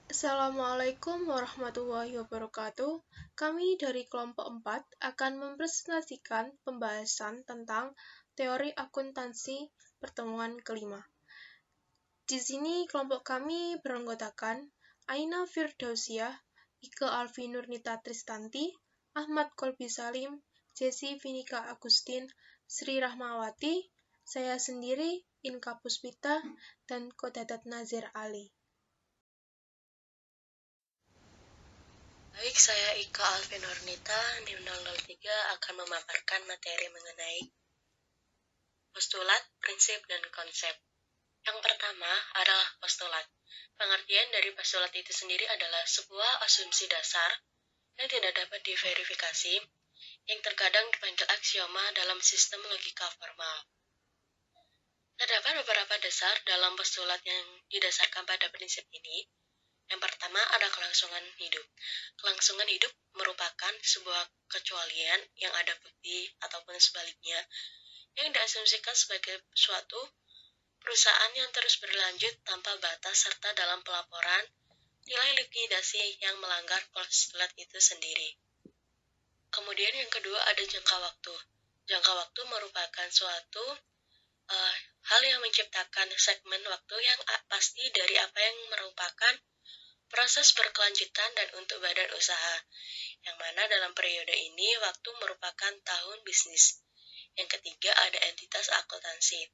Assalamualaikum warahmatullahi wabarakatuh. Kami dari kelompok 4 akan mempresentasikan pembahasan tentang teori akuntansi pertemuan kelima. Di sini kelompok kami beranggotakan Aina Firdausiah, Ike Alfi Nurnita Tristanti, Ahmad Kolbi Salim, Jesse Vinika Agustin, Sri Rahmawati, saya sendiri, Inka Puspita, dan Kodatat Nazir Ali. Baik, saya Ika Alfi Nurnita, NIM 003 akan memaparkan materi mengenai postulat, prinsip, dan konsep. Yang pertama adalah postulat. Pengertian dari postulat itu sendiri adalah sebuah asumsi dasar yang tidak dapat diverifikasi, yang terkadang dipanggil aksioma dalam sistem logika formal. Terdapat beberapa dasar dalam postulat yang didasarkan pada prinsip ini. Yang pertama ada kelangsungan hidup. Kelangsungan hidup merupakan sebuah kecualian yang ada bukti ataupun sebaliknya yang diasumsikan sebagai suatu perusahaan yang terus berlanjut tanpa batas serta dalam pelaporan nilai likuidasi yang melanggar postulat itu sendiri. Kemudian yang kedua ada jangka waktu. Jangka waktu merupakan suatu hal yang menciptakan segmen waktu yang pasti dari apa yang merupakan proses berkelanjutan dan untuk badan usaha, yang mana dalam periode ini waktu merupakan tahun bisnis. Yang ketiga ada entitas akuntansi.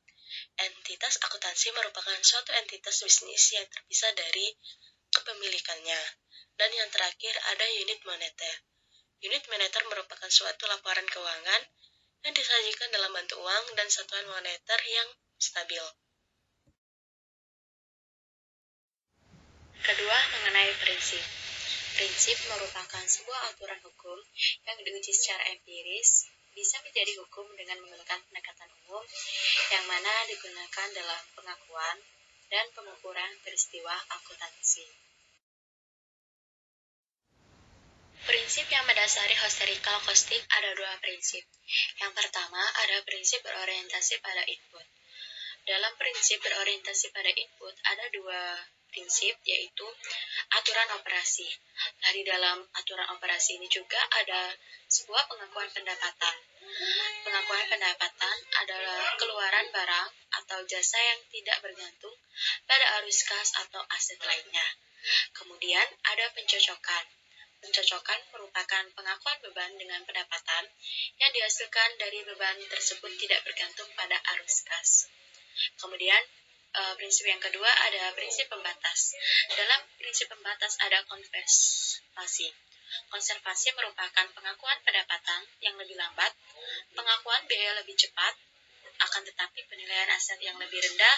Entitas akuntansi merupakan suatu entitas bisnis yang terpisah dari kepemilikannya. Dan yang terakhir ada unit moneter. Unit moneter merupakan suatu laporan keuangan yang disajikan dalam bentuk uang dan satuan moneter yang stabil. Kedua, mengenai prinsip. Prinsip merupakan sebuah aturan hukum yang diuji secara empiris, bisa menjadi hukum dengan menggunakan pendekatan umum, yang mana digunakan dalam pengakuan dan pengukuran peristiwa akuntansi. Prinsip yang mendasari historical costing ada dua prinsip. Yang pertama ada prinsip berorientasi pada input. Dalam prinsip berorientasi pada input ada dua prinsip, yaitu aturan operasi. Nah, di dalam aturan operasi ini juga ada sebuah pengakuan pendapatan. Pengakuan pendapatan adalah keluaran barang atau jasa yang tidak bergantung pada arus kas atau aset lainnya. Kemudian ada pencocokan. Pencocokan merupakan pengakuan beban dengan pendapatan yang dihasilkan dari beban tersebut tidak bergantung pada arus kas. Kemudian prinsip yang kedua ada prinsip pembatas. Dalam prinsip pembatas ada konservasi. Konservasi merupakan pengakuan pendapatan yang lebih lambat, pengakuan biaya lebih cepat, akan tetapi penilaian aset yang lebih rendah,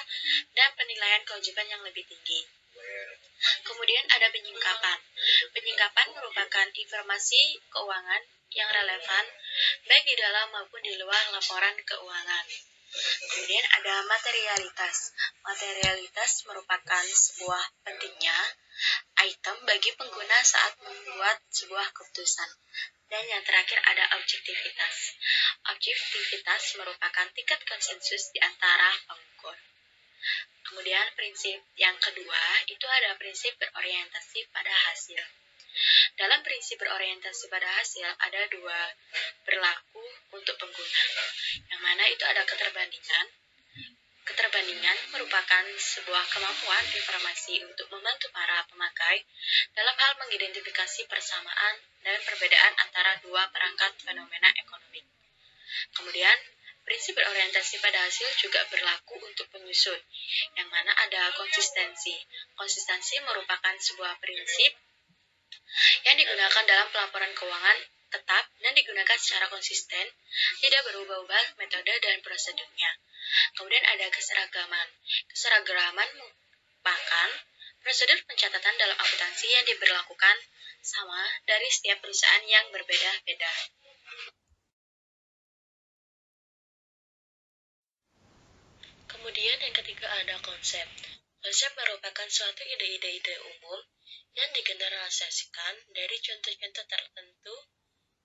dan penilaian kewajiban yang lebih tinggi. Kemudian ada penyingkapan. Penyingkapan merupakan informasi keuangan yang relevan baik di dalam maupun di luar laporan keuangan. Kemudian ada materialitas. Materialitas merupakan sebuah pentingnya item bagi pengguna saat membuat sebuah keputusan. Dan yang terakhir ada objektivitas. Objektivitas merupakan tingkat konsensus di antara pengukur. Kemudian prinsip yang kedua itu ada prinsip berorientasi pada hasil. Dalam prinsip berorientasi pada hasil ada dua berlaku untuk pengguna, yang mana itu ada keterbandingan. Keterbandingan merupakan sebuah kemampuan informasi untuk membantu para pemakai dalam hal mengidentifikasi persamaan dan perbedaan antara dua perangkat fenomena ekonomi. Kemudian, prinsip berorientasi pada hasil juga berlaku untuk penyusun, yang mana ada konsistensi. Konsistensi merupakan sebuah prinsip yang digunakan dalam pelaporan keuangan tetap dan digunakan secara konsisten, tidak berubah-ubah metode dan prosedurnya. Kemudian ada keseragaman. Keseragaman merupakan prosedur pencatatan dalam akuntansi yang diberlakukan sama dari setiap perusahaan yang berbeda-beda. Kemudian yang ketiga ada konsep. Konsep merupakan suatu ide-ide umum yang digeneralisasikan dari contoh-contoh tertentu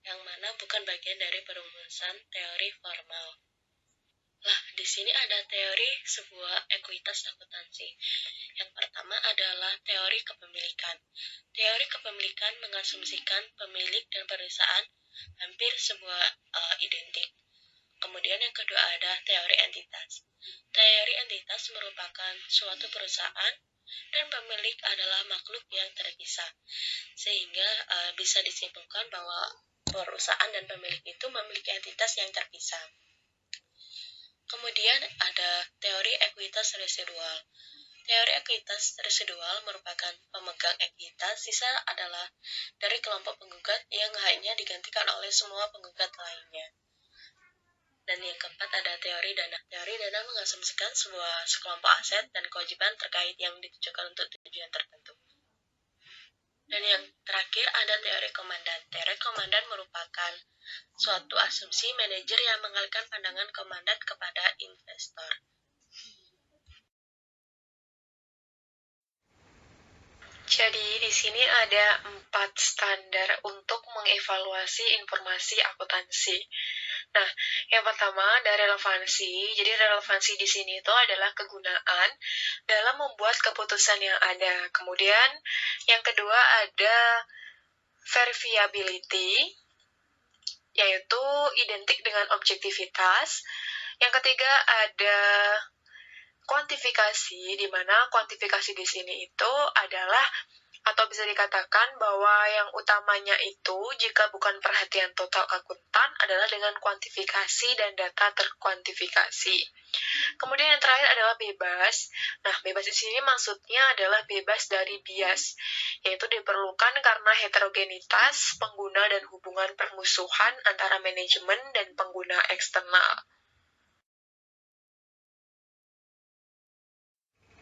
yang mana bukan bagian dari perumusan teori formal. Nah, di sini ada teori sebuah ekuitas akuntansi. Yang pertama adalah teori kepemilikan. Teori kepemilikan mengasumsikan pemilik dan perusahaan hampir sebuah identik. Kemudian yang kedua ada teori entitas. Teori entitas merupakan suatu perusahaan dan pemilik adalah makhluk yang terpisah, sehingga bisa disimpulkan bahwa perusahaan dan pemilik itu memiliki entitas yang terpisah. Kemudian ada teori ekuitas residual. Teori ekuitas residual merupakan pemegang ekuitas sisa adalah dari kelompok penggugat yang hanya digantikan oleh semua penggugat lainnya. Dan yang keempat ada teori dana. Teori dana mengasumsikan sebuah sekelompok aset dan kewajiban terkait yang ditujukan untuk tujuan tertentu. Dan yang terakhir ada teori komandan. Teori komandan merupakan suatu asumsi manajer yang mengalihkan pandangan komandan kepada investor. Jadi, di sini ada 4 standar untuk mengevaluasi informasi akuntansi. Nah, yang pertama ada relevansi. Jadi, relevansi di sini itu adalah kegunaan dalam membuat keputusan yang ada. Kemudian, yang kedua ada verifiability, yaitu identik dengan objektivitas. Yang ketiga ada kuantifikasi, di mana kuantifikasi di sini itu adalah atau bisa dikatakan bahwa yang utamanya itu jika bukan perhatian total akuntan adalah dengan kuantifikasi dan data terkuantifikasi. Kemudian yang terakhir adalah bebas. Nah, bebas di sini maksudnya adalah bebas dari bias, yaitu diperlukan karena heterogenitas pengguna dan hubungan permusuhan antara manajemen dan pengguna eksternal.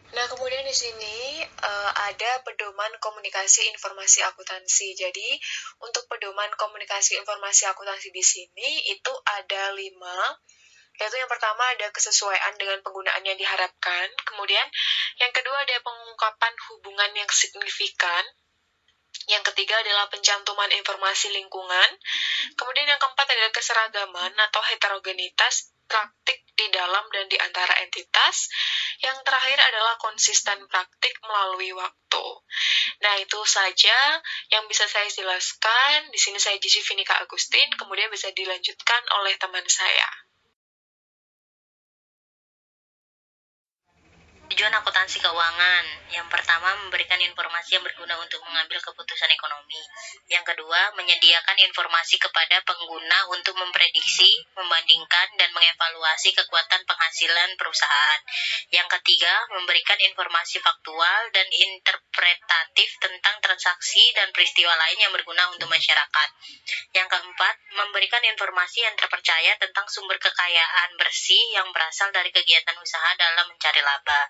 Nah, kemudian di sini ada pedoman komunikasi informasi akuntansi. Jadi, untuk pedoman komunikasi informasi akuntansi di sini itu ada 5, yaitu yang pertama ada kesesuaian dengan penggunaan yang diharapkan. Kemudian, yang kedua ada pengungkapan hubungan yang signifikan. Yang ketiga adalah pencantuman informasi lingkungan. Kemudian yang keempat adalah keseragaman atau heterogenitas praktik di dalam dan di antara entitas. Yang terakhir adalah konsisten praktik melalui waktu. Nah, itu saja yang bisa saya jelaskan. Di sini saya Gigi Vinika Agustin, kemudian bisa dilanjutkan oleh teman saya. Tujuan akuntansi keuangan. Yang pertama, memberikan informasi yang berguna untuk mengambil keputusan ekonomi. Yang kedua, menyediakan informasi kepada pengguna untuk memprediksi, membandingkan, dan mengevaluasi kekuatan penghasilan perusahaan. Yang ketiga, memberikan informasi faktual dan interpretatif tentang transaksi dan peristiwa lain yang berguna untuk masyarakat. Yang keempat, memberikan informasi yang terpercaya tentang sumber kekayaan bersih yang berasal dari kegiatan usaha dalam mencari laba.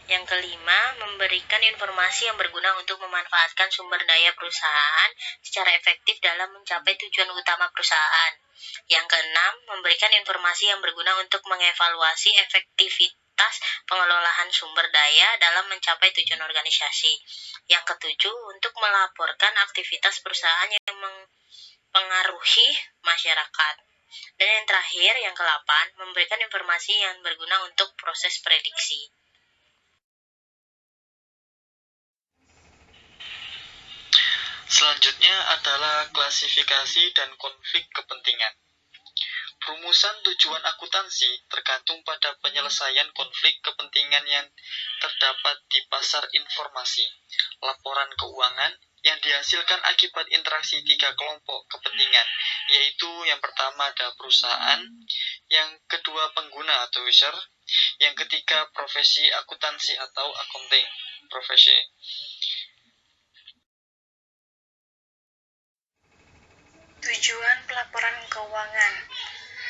Yang kelima, memberikan informasi yang berguna untuk memanfaatkan sumber daya perusahaan secara efektif dalam mencapai tujuan utama perusahaan. Yang keenam, memberikan informasi yang berguna untuk mengevaluasi efektivitas pengelolaan sumber daya dalam mencapai tujuan organisasi. Yang ketujuh, untuk melaporkan aktivitas perusahaan yang mempengaruhi masyarakat. Dan yang terakhir, yang ke-8, memberikan informasi yang berguna untuk proses prediksi. Selanjutnya adalah klasifikasi dan konflik kepentingan. Rumusan tujuan akuntansi tergantung pada penyelesaian konflik kepentingan yang terdapat di pasar informasi, laporan keuangan yang dihasilkan akibat interaksi 3 kelompok kepentingan, yaitu yang pertama ada perusahaan, yang kedua pengguna atau user, yang ketiga profesi akuntansi atau accounting profesi. Tujuan pelaporan keuangan.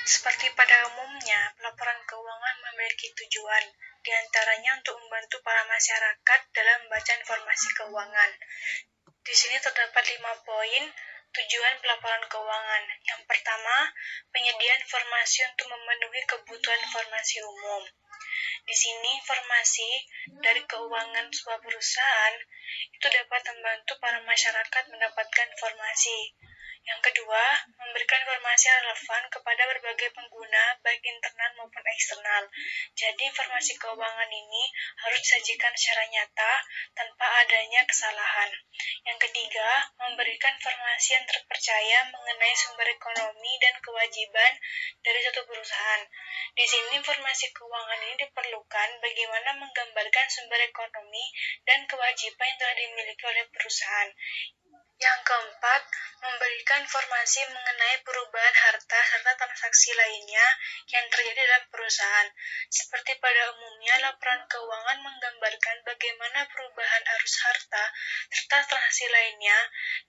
Seperti pada umumnya, pelaporan keuangan memiliki tujuan, diantaranya untuk membantu para masyarakat dalam membaca informasi keuangan. Di sini terdapat 5 poin tujuan pelaporan keuangan. Yang pertama, penyediaan informasi untuk memenuhi kebutuhan informasi umum. Di sini informasi dari keuangan sebuah perusahaan itu dapat membantu para masyarakat mendapatkan informasi. Yang kedua, memberikan informasi yang relevan kepada berbagai pengguna, baik internal maupun eksternal. Jadi, informasi keuangan ini harus disajikan secara nyata, tanpa adanya kesalahan. Yang ketiga, memberikan informasi yang terpercaya mengenai sumber ekonomi dan kewajiban dari suatu perusahaan. Di sini, informasi keuangan ini diperlukan bagaimana menggambarkan sumber ekonomi dan kewajiban yang telah dimiliki oleh perusahaan. Yang keempat, memberikan informasi mengenai perubahan harta serta transaksi lainnya yang terjadi dalam perusahaan. Seperti pada umumnya, laporan keuangan menggambarkan bagaimana perubahan arus harta serta transaksi lainnya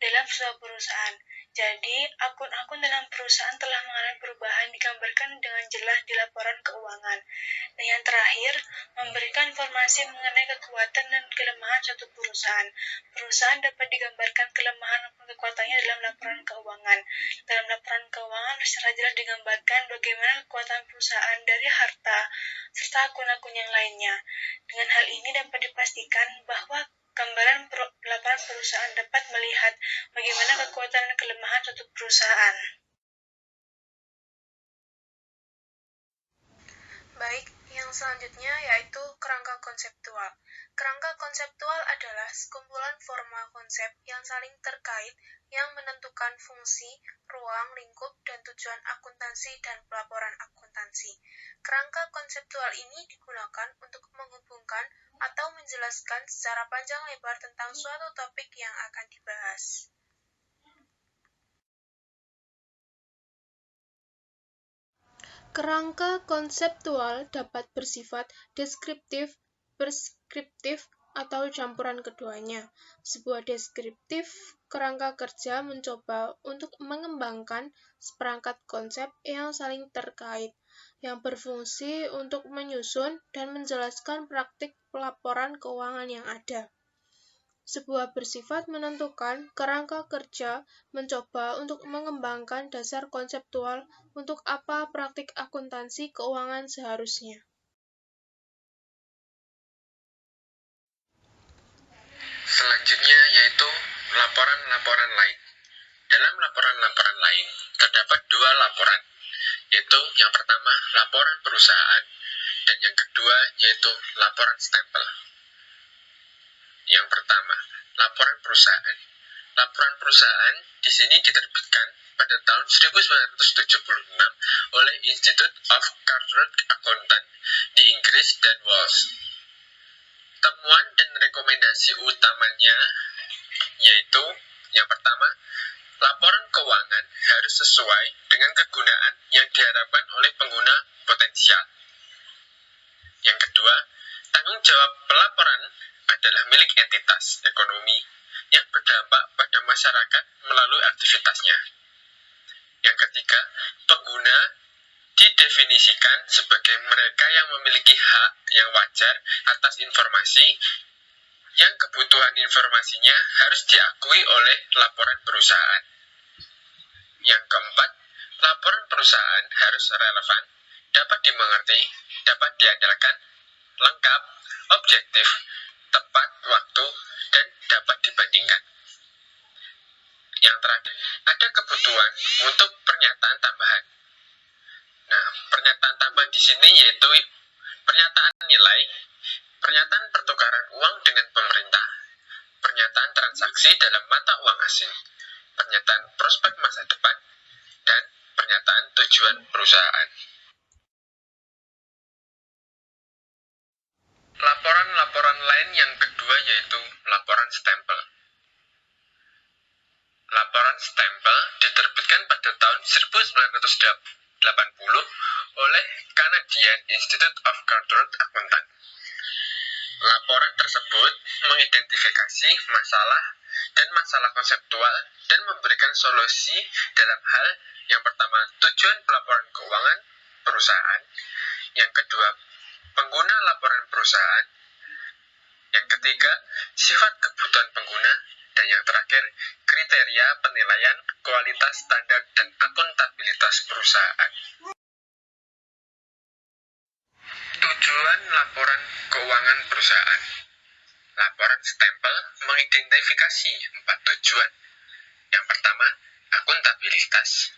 dalam sebuah perusahaan. Jadi, akun-akun dalam perusahaan telah mengalami perubahan digambarkan dengan jelas di laporan keuangan. Dan yang terakhir, memberikan informasi mengenai kekuatan dan kelemahan suatu perusahaan. Perusahaan dapat digambarkan kelemahan maupun kekuatannya dalam laporan keuangan. Dalam laporan keuangan secara jelas digambarkan bagaimana kekuatan perusahaan dari harta serta akun-akun yang lainnya. Dengan hal ini dapat dipastikan bahwa gambaran laporan perusahaan dapat melihat bagaimana kekuatan dan kelemahan suatu perusahaan. Baik, yang selanjutnya yaitu kerangka konseptual. Kerangka konseptual adalah sekumpulan formal konsep yang saling terkait yang menentukan fungsi, ruang, lingkup, dan tujuan akuntansi dan pelaporan akuntansi. Kerangka konseptual ini digunakan untuk menghubungkan atau menjelaskan secara panjang lebar tentang suatu topik yang akan dibahas. Kerangka konseptual dapat bersifat deskriptif, preskriptif, atau campuran keduanya. Sebuah deskriptif kerangka kerja mencoba untuk mengembangkan seperangkat konsep yang saling terkait, yang berfungsi untuk menyusun dan menjelaskan praktik pelaporan keuangan yang ada. Sebuah bersifat menentukan, kerangka kerja mencoba untuk mengembangkan dasar konseptual untuk apa praktik akuntansi keuangan seharusnya. Selanjutnya yaitu laporan-laporan lain. Dalam laporan-laporan lain terdapat dua laporan, yaitu yang pertama laporan perusahaan dan yang kedua yaitu laporan stempel. Yang pertama, laporan perusahaan. Laporan perusahaan di sini diterbitkan pada tahun 1976 oleh Institute of Chartered Accountants di Inggris dan Wales. Temuan dan rekomendasi utamanya yaitu yang pertama, laporan keuangan harus sesuai dengan kegunaan yang diharapkan oleh pengguna potensial. Yang kedua, tanggung jawab pelaporan adalah milik entitas ekonomi yang berdampak pada masyarakat melalui aktivitasnya. Yang ketiga, pengguna didefinisikan sebagai mereka yang memiliki hak yang wajar atas informasi yang kebutuhan informasinya harus diakui oleh laporan perusahaan. Yang keempat, laporan perusahaan harus relevan, dapat dimengerti, dapat diandalkan, lengkap, objektif, tepat waktu, dan dapat dibandingkan. Yang terakhir, ada kebutuhan untuk pernyataan tambahan. Nah, pernyataan tambahan di sini yaitu pernyataan nilai, pernyataan pertukaran uang dengan pemerintah, pernyataan transaksi dalam mata uang asing, pernyataan prospek masa depan, dan pernyataan tujuan perusahaan. Laporan-laporan lain yang kedua yaitu laporan stempel. Laporan stempel diterbitkan pada tahun 1980 oleh Canadian Institute of Chartered Accountants. Laporan tersebut mengidentifikasi masalah dan masalah konseptual dan memberikan solusi dalam hal yang pertama, tujuan pelaporan keuangan perusahaan, yang kedua, pengguna laporan perusahaan, yang ketiga, sifat kebutuhan pengguna, dan yang terakhir, kriteria penilaian kualitas standar dan akuntabilitas perusahaan. Tujuan laporan keuangan perusahaan. Laporan stempel mengidentifikasi 4 tujuan. Yang pertama, akuntabilitas.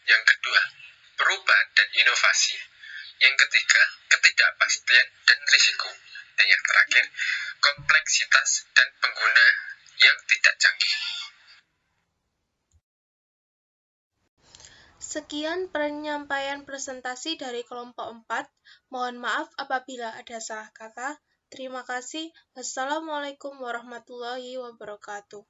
Yang kedua, perubahan dan inovasi. Yang ketiga, ketidakpastian dan risiko. Dan yang terakhir, kompleksitas dan pengguna yang tidak canggih. Sekian penyampaian presentasi dari kelompok 4. Mohon maaf apabila ada salah kata. Terima kasih. Wassalamualaikum warahmatullahi wabarakatuh.